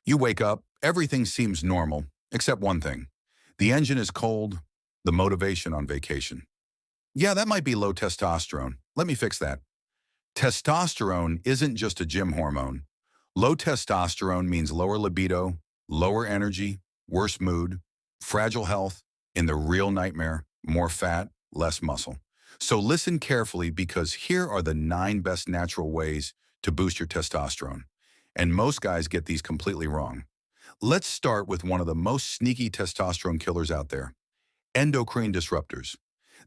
You wake up, everything seems normal, except one thing. The engine is cold, the motivation on vacation. Yeah, that might be low testosterone. Let me fix that. Testosterone isn't just a gym hormone. Low testosterone means lower libido, lower energy, worse mood, fragile health, and the real nightmare, more fat, less muscle. So listen carefully because here are the 9 best natural ways to boost your testosterone. And most guys get these completely wrong. Let's start with one of the most sneaky testosterone killers out there, endocrine disruptors.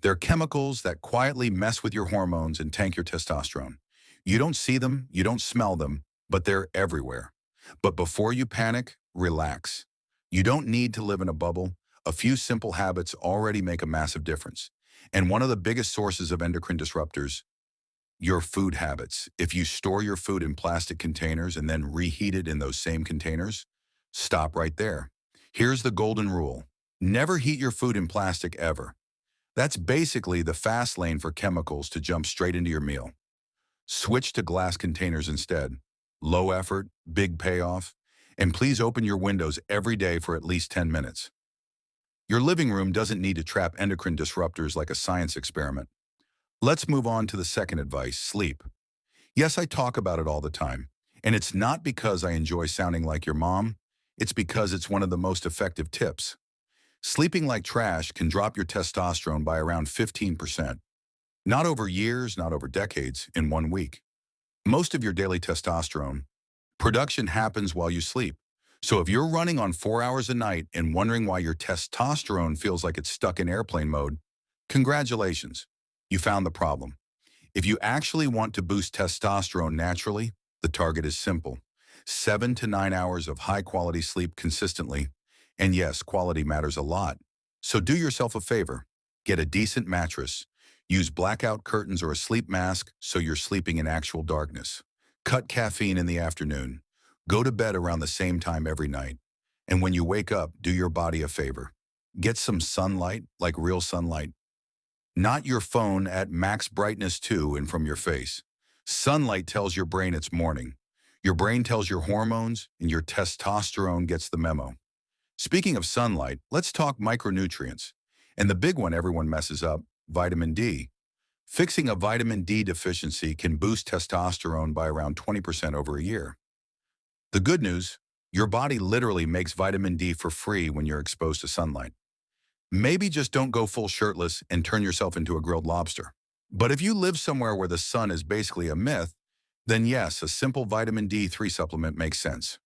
They're chemicals that quietly mess with your hormones and tank your testosterone. You don't see them, you don't smell them, but they're everywhere. But before you panic, relax. You don't need to live in a bubble. A few simple habits already make a massive difference. And one of the biggest sources of endocrine disruptors, your food habits. If you store your food in plastic containers and then reheat it in those same containers, stop right there. Here's the golden rule. Never heat your food in plastic ever. That's basically the fast lane for chemicals to jump straight into your meal. Switch to glass containers instead. Low effort, big payoff. And please open your windows every day for at least 10 minutes. Your living room doesn't need to trap endocrine disruptors like a science experiment. Let's move on to the second advice, sleep. Yes, I talk about it all the time. And it's not because I enjoy sounding like your mom. It's because it's one of the most effective tips. Sleeping like trash can drop your testosterone by around 15%. Not over years, not over decades, in 1 week. Most of your daily testosterone production happens while you sleep. So if you're running on 4 hours a night and wondering why your testosterone feels like it's stuck in airplane mode, congratulations, you found the problem. If you actually want to boost testosterone naturally, the target is simple. 7 to 9 hours of high-quality sleep consistently. And yes, quality matters a lot. So do yourself a favor. Get a decent mattress. Use blackout curtains or a sleep mask so you're sleeping in actual darkness. Cut caffeine in the afternoon. Go to bed around the same time every night. And when you wake up, do your body a favor. Get some sunlight, like real sunlight. Not your phone at max brightness too and from your face. Sunlight tells your brain it's morning. Your brain tells your hormones, and your testosterone gets the memo. Speaking of sunlight, let's talk micronutrients. And the big one everyone messes up, vitamin D. Fixing a vitamin D deficiency can boost testosterone by around 20% over a year. The good news, your body literally makes vitamin D for free when you're exposed to sunlight. Maybe just don't go full shirtless and turn yourself into a grilled lobster. But if you live somewhere where the sun is basically a myth, then yes, a simple vitamin D3 supplement makes sense.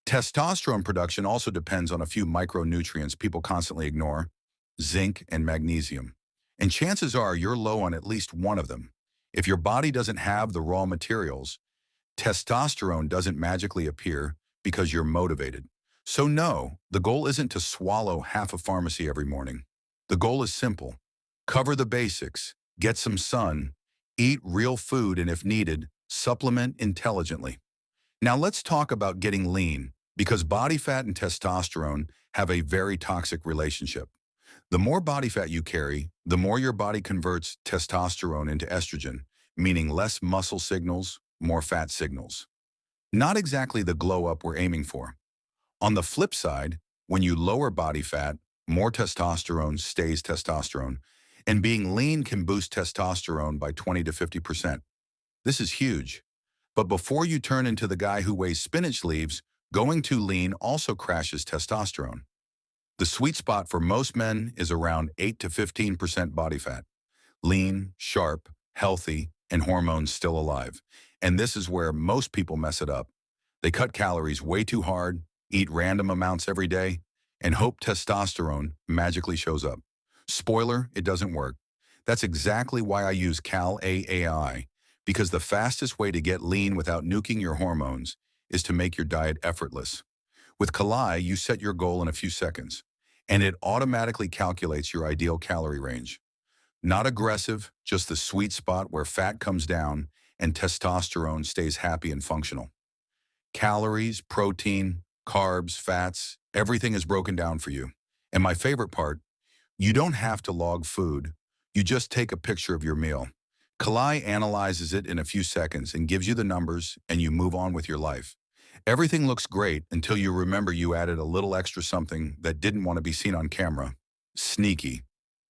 Testosterone production also depends on a few micronutrients people constantly ignore, zinc and magnesium. And chances are you're low on at least one of them. If your body doesn't have the raw materials, testosterone doesn't magically appear because you're motivated. So no, the goal isn't to swallow half a pharmacy every morning. The goal is simple. Cover the basics, get some sun, eat real food, and if needed, supplement intelligently. Now let's talk about getting lean, because body fat and testosterone have a very toxic relationship. The more body fat you carry, the more your body converts testosterone into estrogen, meaning less muscle signals, more fat signals. Not exactly the glow up we're aiming for. On the flip side, when you lower body fat, more testosterone stays testosterone, and being lean can boost testosterone by 20 to 50%. This is huge. But before you turn into the guy who weighs spinach leaves, going too lean also crashes testosterone. The sweet spot for most men is around 8 to 15% body fat. Lean, sharp, healthy, and hormones still alive. And this is where most people mess it up. They cut calories way too hard, eat random amounts every day, and hope testosterone magically shows up. Spoiler, it doesn't work. That's exactly why I use Cal-AAI, because the fastest way to get lean without nuking your hormones is to make your diet effortless. With Kali, you set your goal in a few seconds, and it automatically calculates your ideal calorie range. Not aggressive, just the sweet spot where fat comes down and testosterone stays happy and functional. Calories, protein, carbs, fats, everything is broken down for you. And my favorite part, you don't have to log food. You just take a picture of your meal. Kali analyzes it in a few seconds and gives you the numbers, and you move on with your life. Everything looks great until you remember you added a little extra something that didn't want to be seen on camera. Sneaky.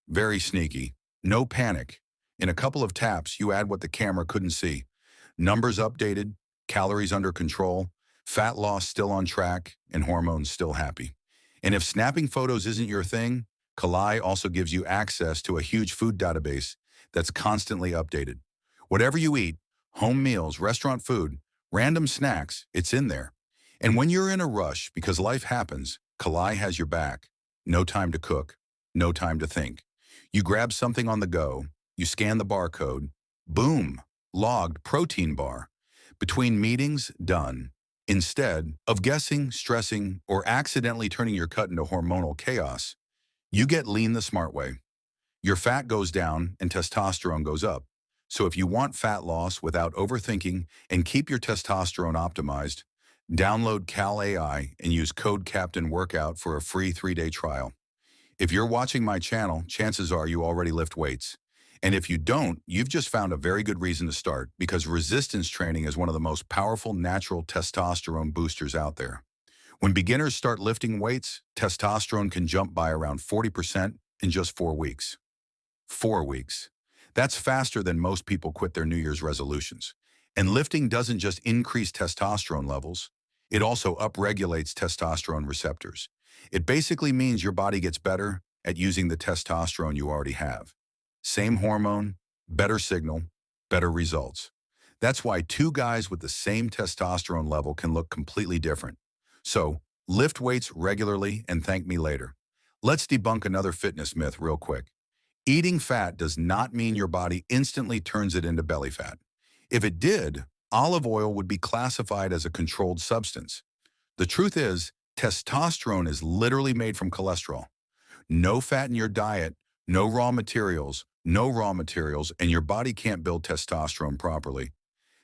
Very sneaky. No panic. In a couple of taps, you add what the camera couldn't see. Numbers updated, calories under control, fat loss still on track, and hormones still happy. And if snapping photos isn't your thing, Kalai also gives you access to a huge food database that's constantly updated. Whatever you eat, home meals, restaurant food, random snacks, it's in there. And when you're in a rush because life happens, Kalai has your back. No time to cook, no time to think. You grab something on the go, you scan the barcode, boom, logged protein bar. Between meetings, done. Instead of guessing, stressing, or accidentally turning your cut into hormonal chaos, you get lean the smart way. Your fat goes down and testosterone goes up. So if you want fat loss without overthinking and keep your testosterone optimized, download Cal AI and use code Captain Workout for a free 3-day trial. If you're watching my channel, chances are you already lift weights. And if you don't, you've just found a very good reason to start, because resistance training is one of the most powerful natural testosterone boosters out there. When beginners start lifting weights, testosterone can jump by around 40% in just 4 weeks. 4 weeks. That's faster than most people quit their New Year's resolutions. And lifting doesn't just increase testosterone levels, it also upregulates testosterone receptors. It basically means your body gets better at using the testosterone you already have. Same hormone, better signal, better results. That's why two guys with the same testosterone level can look completely different. So, lift weights regularly and thank me later. Let's debunk another fitness myth real quick. Eating fat does not mean your body instantly turns it into belly fat. If it did, olive oil would be classified as a controlled substance. The truth is, testosterone is literally made from cholesterol. No fat in your diet, no raw materials, and your body can't build testosterone properly.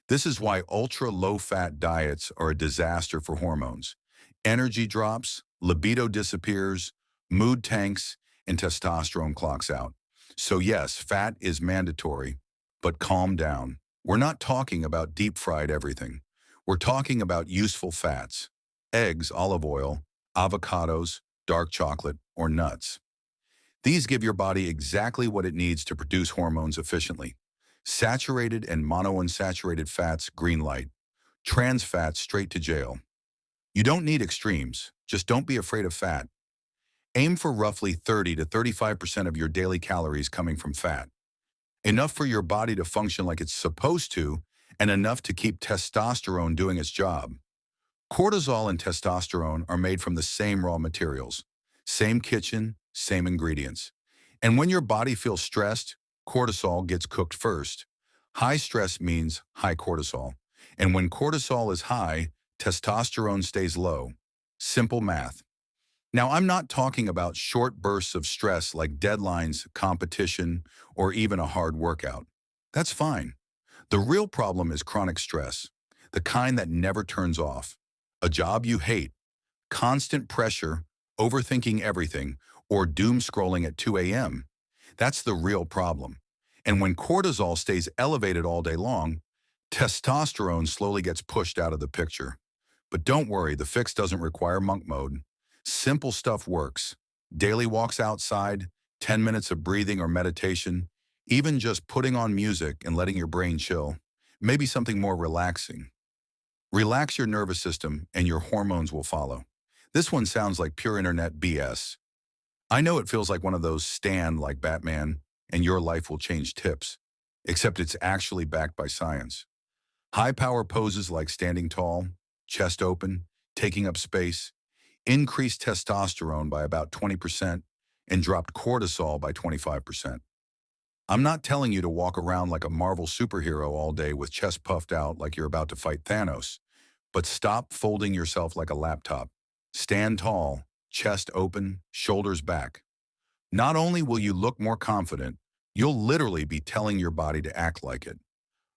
This is why ultra-low-fat diets are a disaster for hormones. Energy drops, libido disappears, mood tanks, and testosterone clocks out. So yes, fat is mandatory, but calm down. We're not talking about deep-fried everything. We're talking about useful fats: eggs, olive oil, avocados, dark chocolate, or nuts. These give your body exactly what it needs to produce hormones efficiently. Saturated and monounsaturated fats, green light. Trans fats, straight to jail. You don't need extremes, just don't be afraid of fat. Aim for roughly 30 to 35% of your daily calories coming from fat. Enough for your body to function like it's supposed to, and enough to keep testosterone doing its job. Cortisol and testosterone are made from the same raw materials, same kitchen, same ingredients. And when your body feels stressed, cortisol gets cooked first. High stress means high cortisol. And when cortisol is high, testosterone stays low. Simple math. Now, I'm not talking about short bursts of stress like deadlines, competition, or even a hard workout. That's fine. The real problem is chronic stress, the kind that never turns off. A job you hate, constant pressure, overthinking everything, or doom scrolling at 2 a.m. That's the real problem. And when cortisol stays elevated all day long, testosterone slowly gets pushed out of the picture. But don't worry, the fix doesn't require monk mode. Simple stuff works. Daily walks outside, 10 minutes of breathing or meditation, even just putting on music and letting your brain chill. Maybe something more relaxing. Relax your nervous system and your hormones will follow. This one sounds like pure internet BS. I know it feels like one of those stand like Batman and your life will change tips, except it's actually backed by science. High power poses like standing tall, chest open, taking up space, increased testosterone by about 20% and dropped cortisol by 25%. I'm not telling you to walk around like a Marvel superhero all day with chest puffed out like you're about to fight Thanos, but stop folding yourself like a laptop. Stand tall, chest open, shoulders back. Not only will you look more confident, you'll literally be telling your body to act like it.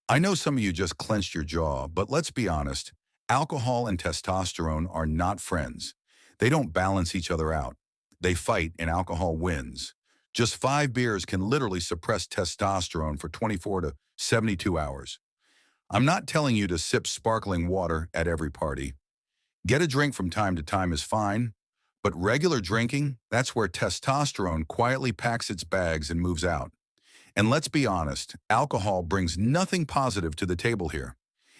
I know some of you just clenched your jaw, but let's be honest, alcohol and testosterone are not friends. They don't balance each other out. They fight and alcohol wins. Just 5 beers can literally suppress testosterone for 24 to 72 hours. I'm not telling you to sip sparkling water at every party. Get a drink from time to time is fine, but regular drinking, that's where testosterone quietly packs its bags and moves out. And let's be honest, alcohol brings nothing positive to the table here.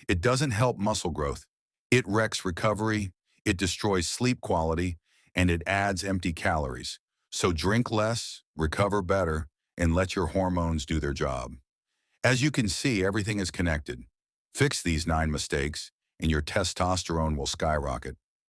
It doesn't help muscle growth. It wrecks recovery, it destroys sleep quality, and it adds empty calories. So drink less, recover better, and let your hormones do their job. As you can see, everything is connected. Fix these 9 mistakes, and your testosterone will skyrocket.